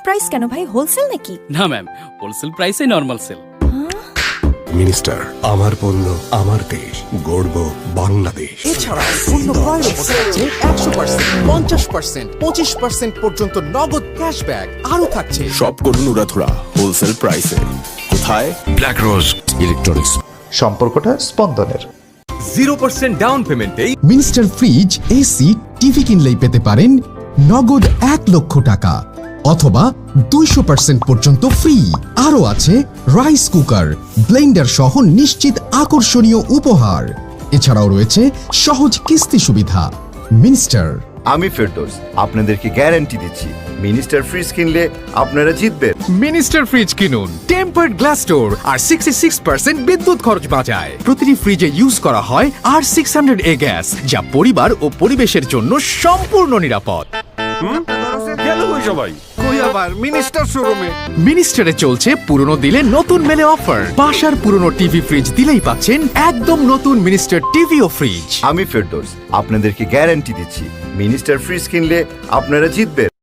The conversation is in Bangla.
প্রাইস কেন ভাই, হোলসেল নাকি? না ম্যাম, হোলসেল প্রাইসে নরমাল সেল। মিনিস্টার, আমার পণ্য আমার দেশ, গর্ব বাংলাদেশ। এছাড়া পণ্য ক্রয়ের উপর থাকছে 100%, 50%, 25% পর্যন্ত নগদ ক্যাশব্যাক আরো থাকছে। সব করুন উড়াধুরা হোলসেল প্রাইসে। কোথায়? Black Rose Electronics. সম্পর্কটা স্পন্দনের। 0% ডাউন পেমেন্টেই মিনিস্টার ফ্রিজ, এসি, টিভি কিনলেই পেতে পারেন নগদ 1 লক্ষ টাকা অথবা 200% পর্যন্ত ফ্রি। আরও আছে রাইস কুকার, ব্লেন্ডার সহ নিশ্চিত আকর্ষণীয় উপহার। এছাড়াও রয়েছে সহজ কিস্তি সুবিধা। মিনিস্টার। আমি ফেরদৌস আপনাদেরকে গ্যারান্টি দিচ্ছি, মিনিস্টার ফ্রিজ কিনলে আপনারা জিতবেন। মিনিস্টার ফ্রিজ কিনুন, টেম্পার্ড গ্লাস ডোর আর 66% বিদ্যুৎ খরচ বাঁচায়। প্রতিটি ফ্রিজে ইউজ করা হয় R600A গ্যাস, যা পরিবার ও পরিবেশের জন্য সম্পূর্ণ নিরাপদ। গেল কই সবাই? কই আবার মিনিস্টার শোরুমে। মিনিস্টারে চলছে পুরনো দিলে নতুন মেলে অফার। বাসার পুরনো টিভি ফ্রিজ দিলেই পাচ্ছেন একদম নতুন মিনিস্টার টিভি ও ফ্রিজ। আমি ফেরদৌস আপনাদেরকে গ্যারান্টি দিচ্ছি, মিনিস্টার ফ্রিজ কিনলে আপনারা জিতবেন।